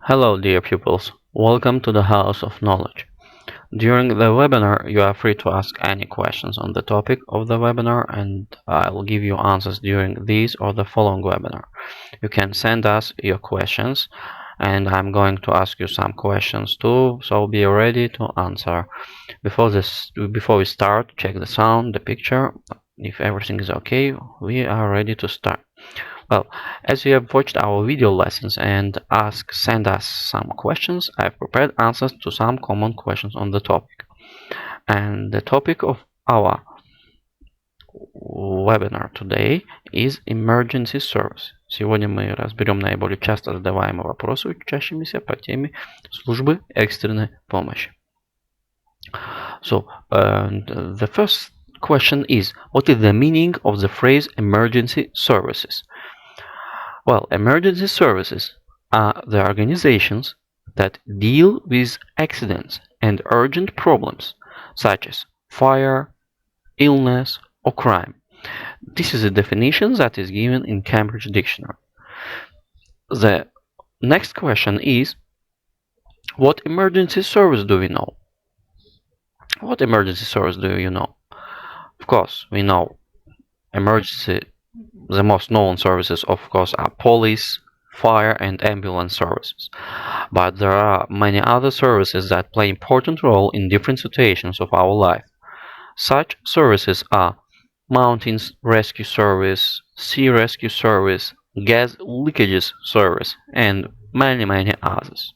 Hello dear pupils, welcome to the House of Knowledge. During the webinar you are free to ask any questions on the topic of the webinar and I will give you answers during this or the following webinar. You can send us your questions and I'm going to ask you some questions too, so be ready to answer. Before we start, check the sound, the picture. If everything is okay, we are ready to start. Well, as you have watched our video lessons and send us some questions, I've prepared answers to some common questions on the topic. And the topic of our webinar today is emergency service. Сегодня мы разберем наиболее часто задаваемые вопросы, учащимися по теме службы экстренной помощи. So, the first question is, what is the meaning of the phrase emergency services? Well, emergency services are the organizations that deal with accidents and urgent problems such as fire, illness, or crime. This is a definition that is given in Cambridge Dictionary. The next question is, what emergency service do we know? What emergency service do you know? Of course, we know the most known services, of course, are police, fire, and ambulance services. But there are many other services that play important role in different situations of our life. Such services are mountains rescue service, sea rescue service, gas leakages service, and many others.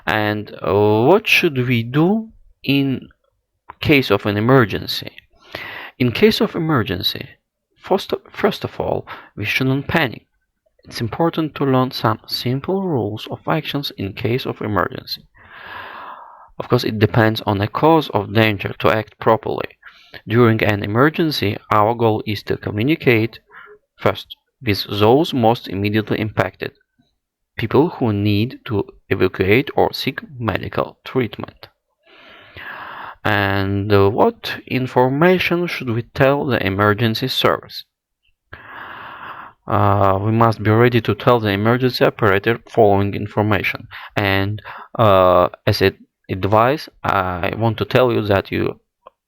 And what should we do in case of an emergency? In case of emergency, first of all, we shouldn't panic. It's important to learn some simple rules of actions in case of emergency. Of course, it depends on the cause of danger to act properly. During an emergency, our goal is to communicate first with those most immediately impacted, people who need to evacuate or seek medical treatment. And what information should we tell the emergency service? We must be ready to tell the emergency operator following information. And as advice, I want to tell you that you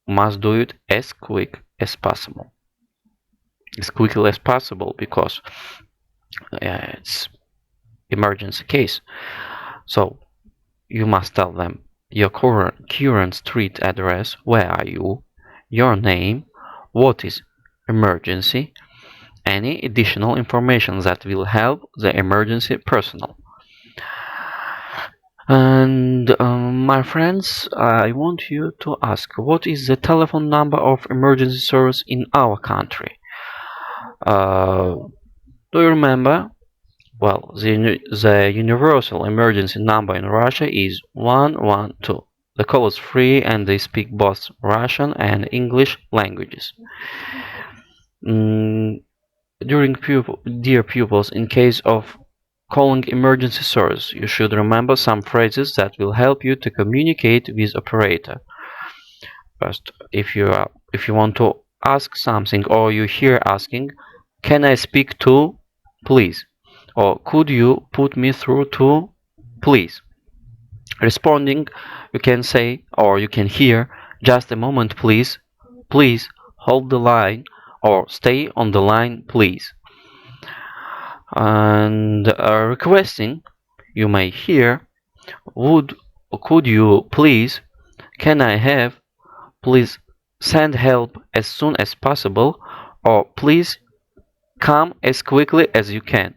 must do it as quickly as possible. As quickly as possible, because it's emergency case. So you must tell them your current street address, where are you, your name, what is emergency, any additional information that will help the emergency personnel. And my friends, I want you to ask, what is the telephone number of emergency service in our country? Do you remember? Well, the universal emergency number in Russia is 112. The call is free and they speak both Russian and English languages. Dear pupils, in case of calling emergency service, you should remember some phrases that will help you to communicate with operator. First, if you want to ask something or you hear asking, can I speak to, please? Or could you put me through to, please? Responding, you can say or you can hear, just a moment please, please hold the line, or stay on the line please. And requesting, you may hear, could you please, can I have, please send help as soon as possible, or please come as quickly as you can.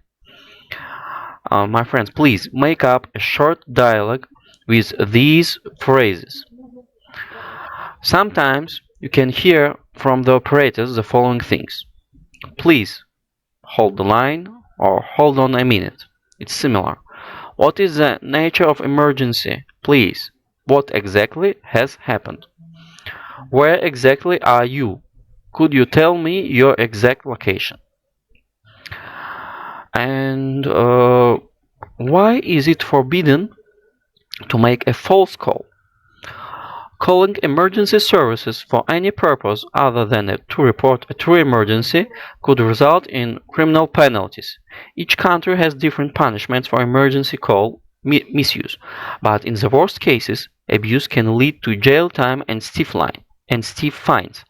My friends, please make up a short dialogue with these phrases. Sometimes you can hear from the operators the following things: please hold the line, or hold on a minute. It's similar. What is the nature of emergency? Please. What exactly has happened? Where exactly are you? Could you tell me your exact location? And why is it forbidden to make a false call? Calling emergency services for any purpose other than to report a true emergency could result in criminal penalties. Each country has different punishments for emergency call misuse, but in the worst cases, abuse can lead to jail time and stiff fines.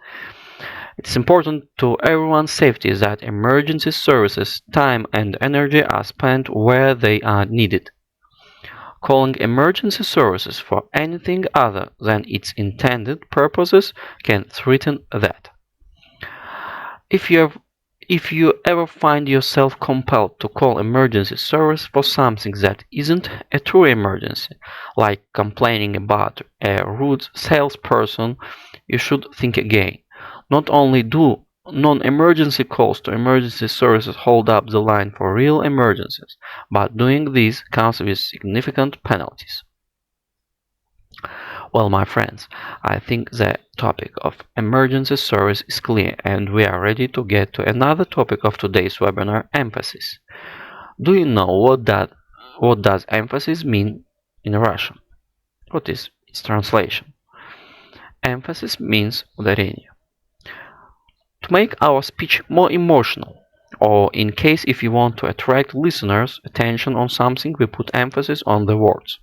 It's important to everyone's safety that emergency services time and energy are spent where they are needed. Calling emergency services for anything other than its intended purposes can threaten that. If you ever find yourself compelled to call emergency service for something that isn't a true emergency, like complaining about a rude salesperson, you should think again. Not only do non-emergency calls to emergency services hold up the line for real emergencies, but doing this comes with significant penalties. Well, my friends, I think the topic of emergency service is clear, and we are ready to get to another topic of today's webinar, emphasis. Do you know what does emphasis mean in Russian? What is its translation? Emphasis means ударение. To make our speech more emotional, or in case if you want to attract listeners' attention on something, we put emphasis on the words.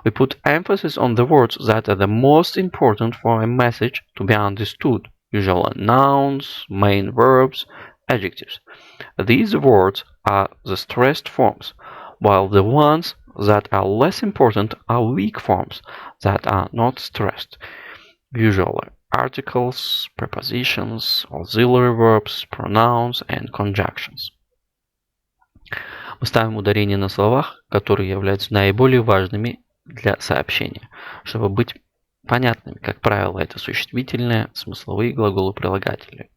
We put emphasis on the words that are the most important for a message to be understood, usually nouns, main verbs, adjectives. These words are the stressed forms, while the ones that are less important are weak forms that are not stressed, usually articles, prepositions, auxiliary verbs, pronouns and conjunctions. Мы ставим ударение на словах, которые являются наиболее важными для сообщения, чтобы быть понятными. Как правило, это существительные, смысловые глаголы, прилагательные.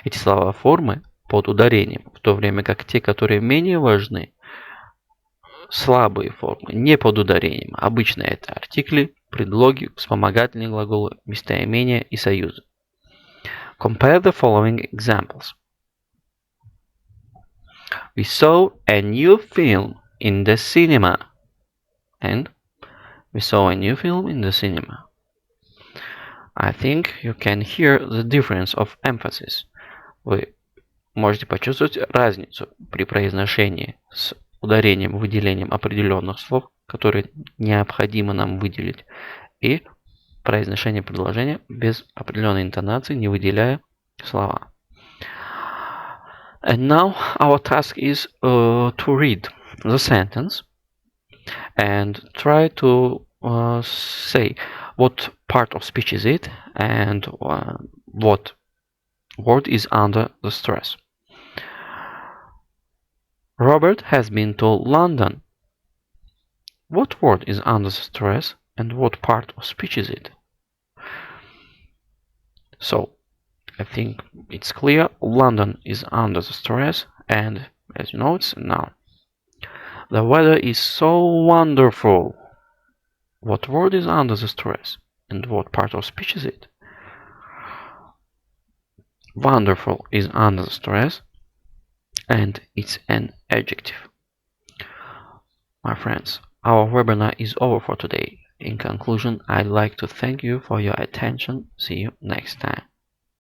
Эти слова формы под ударением, в то время как те, которые менее важны, слабые формы, не под ударением. Обычно это артикли, предлоги, вспомогательные глаголы, местоимения и союзы. Compare the following examples. We saw a new film in the cinema. And we saw a new film in the cinema. I think you can hear the difference of emphasis. Вы можете почувствовать разницу при произношении с ударением, выделением определенных слов, которые необходимо нам выделить, и произношение предложения без определенной интонации, не выделяя слова. And now our task is to read the sentence and try to say what part of speech is it and what word is under the stress. Robert has been to London. What word is under the stress and what part of speech is it? So, I think it's clear. London is under the stress, and as you know, it's a noun. The weather is so wonderful. What word is under the stress and what part of speech is it? Wonderful is under the stress and it's an adjective. My friends, our webinar is over for today. In conclusion, I'd like to thank you for your attention. See you next time.